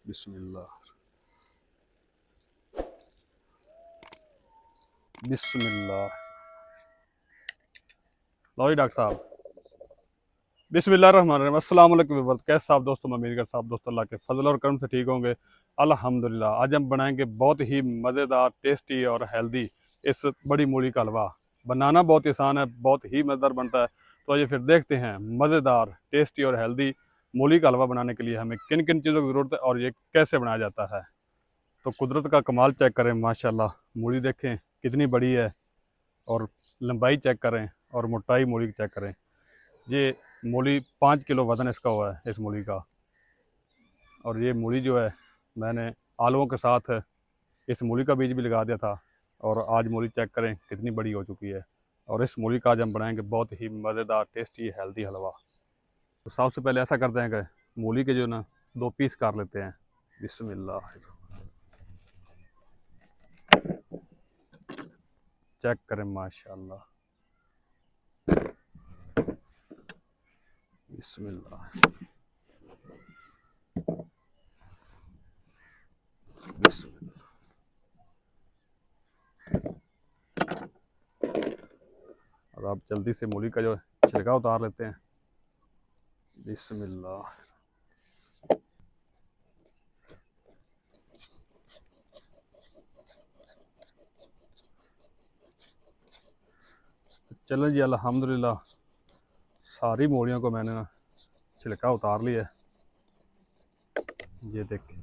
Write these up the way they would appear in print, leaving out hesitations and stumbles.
बिस्मिल्लाह बिस्मिल्लाह। लो जी doctor साहब, बिस्मिल्लाहिर्रहमानिर्रहीम। अस्सलाम वालेकुम व्यूअर्स, कैसे आप दोस्तों? मैं उम्मीद करता हूँ आप दोस्तों अल्लाह के फजल और करम से ठीक होंगे। अल्हम्दुलिल्लाह। आज हम बनाएंगे बहुत ही मज़ेदार, टेस्टी और हेल्दी इस बड़ी मूली का हलवा। बनाना बहुत आसान है, बहुत ही मज़ेदार बनता है। तो आइए फिर देखते हैं मज़ेदार, टेस्टी और हेल्दी मूली का हलवा बनाने के लिए हमें किन किन चीज़ों की ज़रूरत है और ये कैसे बनाया जाता है। तो कुदरत का कमाल चेक करें, माशाल्लाह। मूली देखें कितनी बड़ी है, और लंबाई चेक करें और मोटाई मूली की चेक करें। ये मूली 5 किलो वज़न इसका हुआ है, इस मूली का। और ये मूली जो है, मैंने आलूओं के साथ इस मूली का बीज भी लगा दिया था। और आज मूली चेक करें कितनी बड़ी हो चुकी है। और इस मूली का आज हम बनाएंगे बहुत ही मज़ेदार, टेस्टी, हेल्दी हलवा। तो सबसे पहले ऐसा करते हैं कि मूली के जो ना 2 पीस कर लेते हैं। बिस्मिल्लाह। चेक करें, माशाल्लाह। बिस्मिल्लाह बिस्मिल्लाह। और आप जल्दी से मूली का जो छिलका उतार लेते हैं। बिस्मिल्लाह। चलो जी, अल्हम्दुलिल्लाह सारी मूलियों को मैंने ना छिलका उतार लिया है। ये देखिए।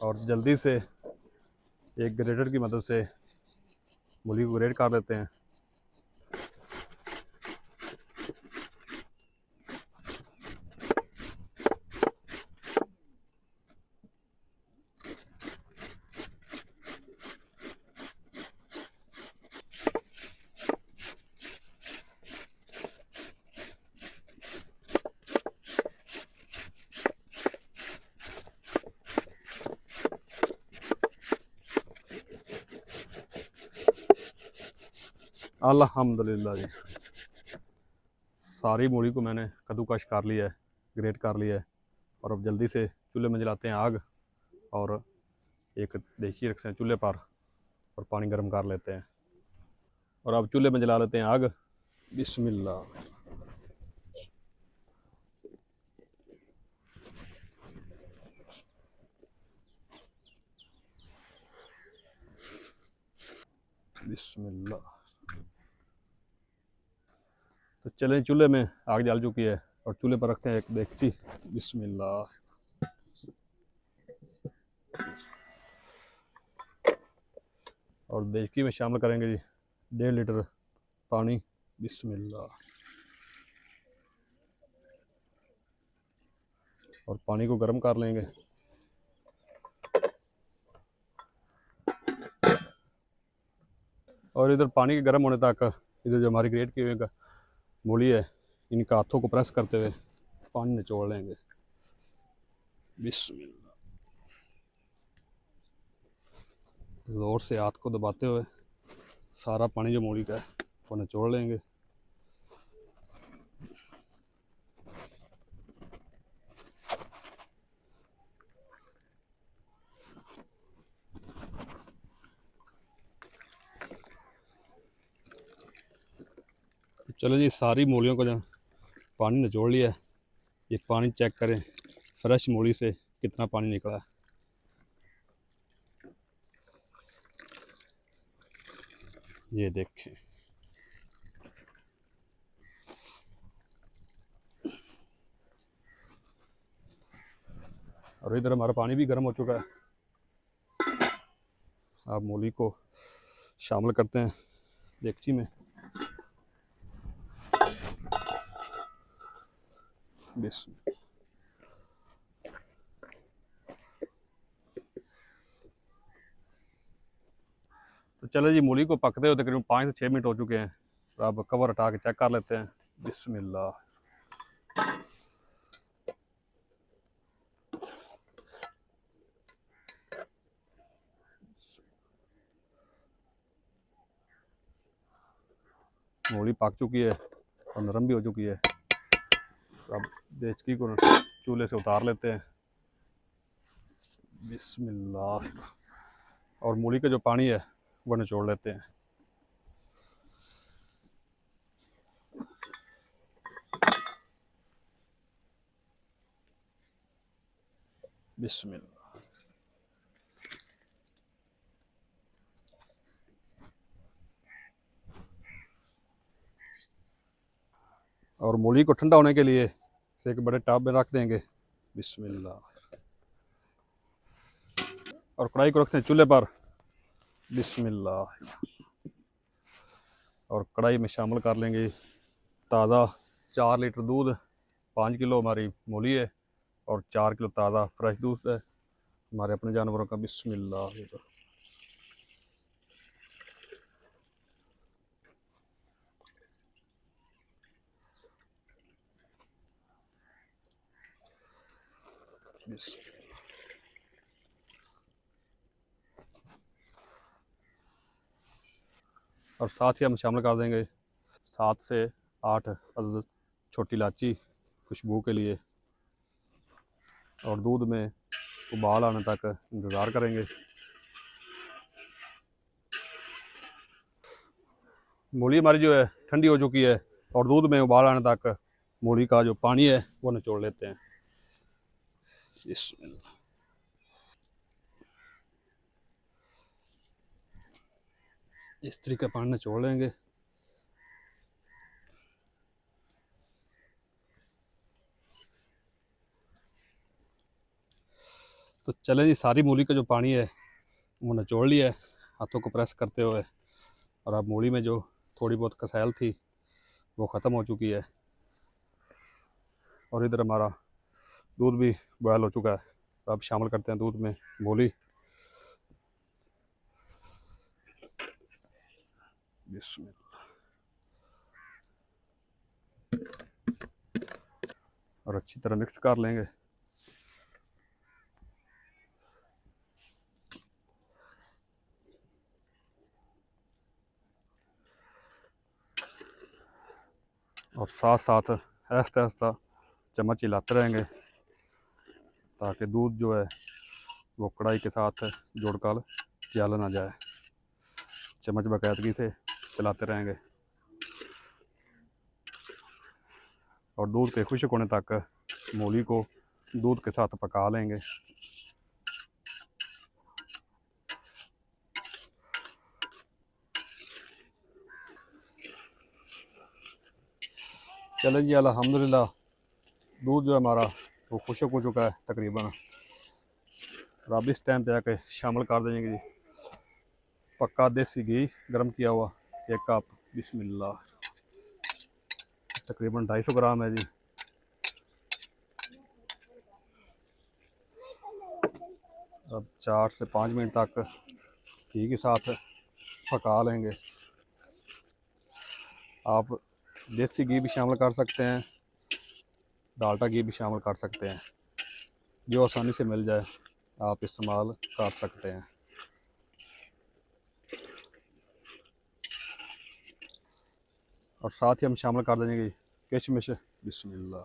और जल्दी से एक ग्रेटर की मदद से मूली को ग्रेट कर लेते हैं। अल्हम्दुलिल्लाह जी, सारी मूली को मैंने कद्दूकश कर लिया है, ग्रेट कर लिया है। और अब जल्दी से चूल्हे में जलाते हैं आग, और एक देखिए रखते हैं चूल्हे पर, और पानी गर्म कर लेते हैं। और अब चूल्हे में जला लेते हैं आग। बिस्मिल्लाह। बिस्मिल्लाह। तो चलें, चूल्हे में आग जल चुकी है और चूल्हे पर रखते हैं एक देगची। बिस्मिल्लाह। और देगची में शामिल करेंगे जी 1.5 लीटर पानी। बिस्मिल्लाह। और पानी को गर्म कर लेंगे। और इधर पानी के गर्म होने तक इधर जो हमारी ग्रेट की हुई मूली है, इनका हाथों को प्रेस करते हुए पानी निचोड़ लेंगे। बिस्मिल्लाह। जोर से हाथ को दबाते हुए सारा पानी जो मूली का है वो निचोड़ लेंगे। चलो जी, सारी मूलियों को जो पानी निचोड़ लिया है। ये पानी चेक करें फ्रेश मूली से कितना पानी निकला है। ये देखें। और इधर हमारा पानी भी गर्म हो चुका है। आप मूली को शामिल करते हैं देगची में। बिस्मिल्लाह। तो चलो जी, मूली को पकते हुए तकरीबन 5 से 6 मिनट हो चुके हैं। तो अब कवर हटा के चेक कर लेते हैं। बिस्मिल्लाह। मूली पक चुकी है और नरम भी हो चुकी है। अब देचकी को चूल्हे से उतार लेते हैं। बिस्मिल्लाह। और मूली का जो पानी है वो निचोड़ लेते हैं। बिस्मिल्लाह। और मूली को ठंडा होने के लिए इसे एक बड़े टब में रख देंगे। बिस्मिल्लाह। और कढ़ाई को रखते हैं चूल्हे पर। बिस्मिल्लाह। और कढ़ाई में शामिल कर लेंगे ताज़ा 4 लीटर दूध। 5 किलो हमारी मूली है और 4 किलो ताज़ा फ्रेश दूध है हमारे अपने जानवरों का। बिस्मिल्लाह। और साथ ही हम शामिल कर देंगे 7 से 8 अदद छोटी इलायची खुशबू के लिए। और दूध में उबाल आने तक इंतज़ार करेंगे। मूली हमारी जो है ठंडी हो चुकी है और दूध में उबाल आने तक मूली का जो पानी है वो निचोड़ लेते हैं। इस तरीके पानी निचोड़ लेंगे। तो चले जी, सारी मूली का जो पानी है वो निचोड़ लिया है हाथों को प्रेस करते हुए। और अब मूली में जो थोड़ी बहुत कसैल थी वो ख़त्म हो चुकी है। और इधर हमारा दूध भी बॉयल हो चुका है। अब शामिल करते हैं दूध में मूली। और अच्छी तरह मिक्स कर लेंगे। और साथ साथ आहिस्ता आहिस्ता चम्मच हिलाते रहेंगे ताकि दूध जो है वो कढ़ाई के साथ जोड़कर जल ना जाए। चम्मच बाकायदगी से चलाते रहेंगे और दूध के खुश्क होने तक मूली को दूध के साथ पका लेंगे। चलें जी, अल्हम्दुलिल्लाह दूध जो है हमारा वो खुश्क हो चुका है तकरीबन। और अब इस टाइम पे आके शामिल कर देंगे जी पक्का देसी घी गर्म किया हुआ 1 कप। बिस्मिल्लाह। तकरीबन 250 ग्राम है जी। अब 4 से 5 मिनट तक घी के साथ पका लेंगे। आप देसी घी भी शामिल कर सकते हैं, डाल्डा घी भी शामिल कर सकते हैं, जो आसानी से मिल जाए आप इस्तेमाल कर सकते हैं। और साथ ही हम शामिल कर देंगे किशमिश। बिस्मिल्लाह।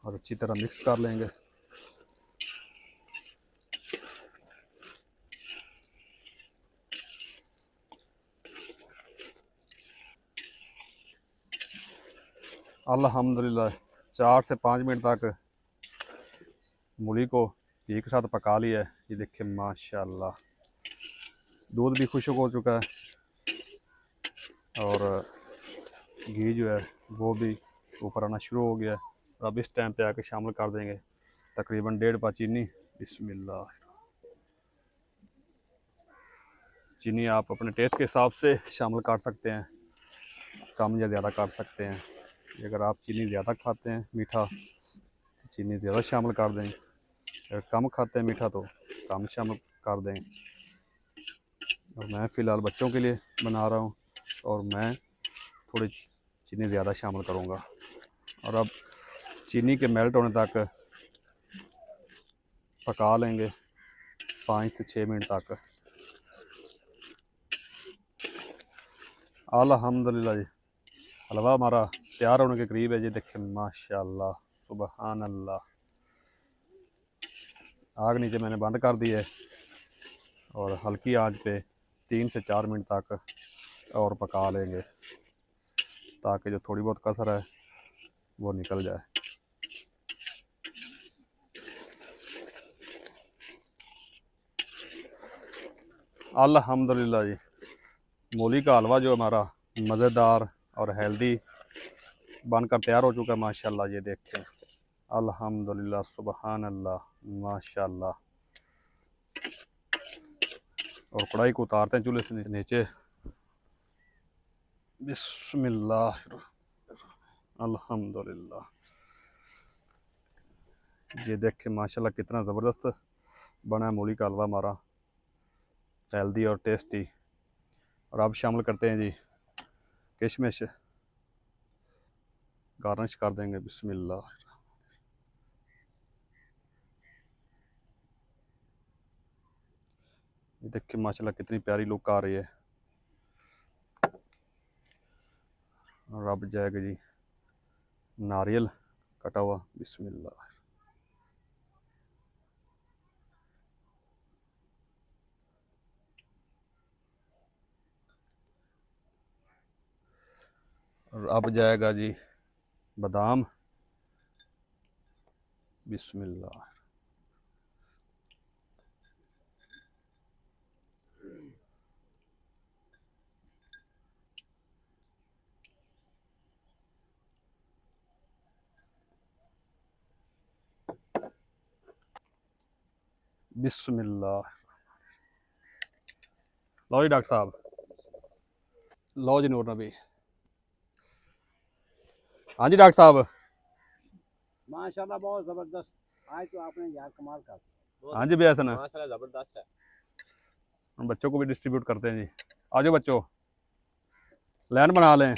और अच्छी तरह मिक्स कर लेंगे। अल्हम्दुलिल्लाह 4 से 5 मिनट तक मूली को घी के साथ पका लिया है। ये देखिए माशाल्लाह दूध भी खुश्क हो चुका है और घी जो है वो भी ऊपर आना शुरू हो गया है। और अब इस टाइम पे आके शामिल कर देंगे तकरीबन 1.5 पा चीनी। बिस्मिल्लाह। चीनी आप अपने टेस्ट के हिसाब से शामिल कर सकते हैं, कम या ज़्यादा कर सकते हैं। अगर आप चीनी ज़्यादा खाते हैं मीठा तो चीनी ज़्यादा शामिल कर दें, अगर कम खाते हैं मीठा तो कम शामिल कर दें। और मैं फ़िलहाल बच्चों के लिए बना रहा हूँ और मैं थोड़ी चीनी ज़्यादा शामिल करूँगा। और अब चीनी के मेल्ट होने तक पका लेंगे 5 से 6 मिनट तक। अल्हम्दुलिल्लाह जी, हलवा हमारा तैयार होने के करीब है जी। देखिए माशाल्लाह, सुबहान अल्लाह। आग नीचे मैंने बंद कर दी है और हल्की आंच पे 3 से 4 मिनट तक और पका लेंगे ताकि जो थोड़ी बहुत कसर है वो निकल जाए। अल्हम्दुलिल्लाह जी, मूली का हलवा जो हमारा मज़ेदार और हेल्दी बनकर तैयार हो चुका है माशाल्लाह। ये देखें, अल्हम्दुलिल्लाह, सुबहान अल्लाह, माशाल्लाह। और कढ़ाई को उतारते हैं चूल्हे से नीचे। बिस्मिल्लाह, अल्हम्दुलिल्लाह। ये देखें माशाल्लाह कितना ज़बरदस्त बना है मूली का हलवा हमारा, हेल्दी और टेस्टी। और अब शामिल करते हैं जी किशमिश, गार्निश कर देंगे। बिस्मिल्लाह। ये देखिए माशाल्लाह कितनी प्यारी लुक आ रही है। और अब जाएगा जी नारियल कटा हुआ। बिस्मिल्लाह। और अब जाएगा जी बादाम। बिस्मिल्लाह। बिस्मिल्लाह। लो जी डॉक्टर साहब, लो जी नूर नबी। हाँ जी डॉक्टर साहब। माशाल्लाह बहुत जबरदस्त। आज तो आपने यार कमाल कर। हाँ जी भैया सना, माशाल्लाह जबरदस्त है। हम बच्चों को भी डिस्ट्रीब्यूट करते हैं जी। आ जाओ बच्चों, लाइन बना लें।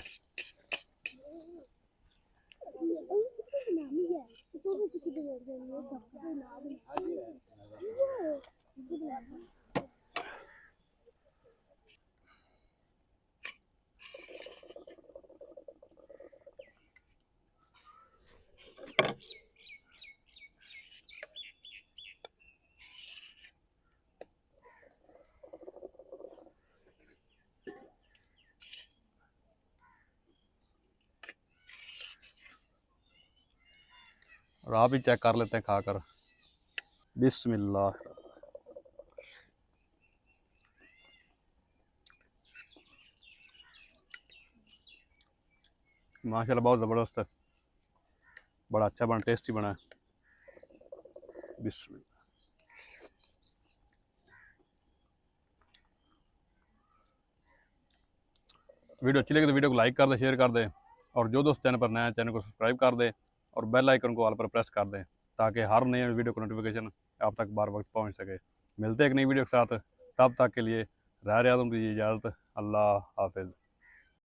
और आप भी चेक कर लेते हैं खाकर। बिस्मिल्लाह। माशाल्लाह बहुत ज़बरदस्त है, बड़ा अच्छा बना, टेस्टी बना है। बिस्मिल्लाह। वीडियो अच्छी लगी तो वीडियो को लाइक कर दें, शेयर कर दें। और जो दोस्त चैनल पर नया है चैनल को सब्सक्राइब कर दें और बेल आइकन को ऑल पर प्रेस कर दें ताकि हर नई वीडियो को नोटिफिकेशन आप तक बार वक्त पहुंच सके। मिलते हैं एक नई वीडियो के साथ, तब तक के लिए राय आदम दीजिए इजाज़त। अल्लाह हाफिज़।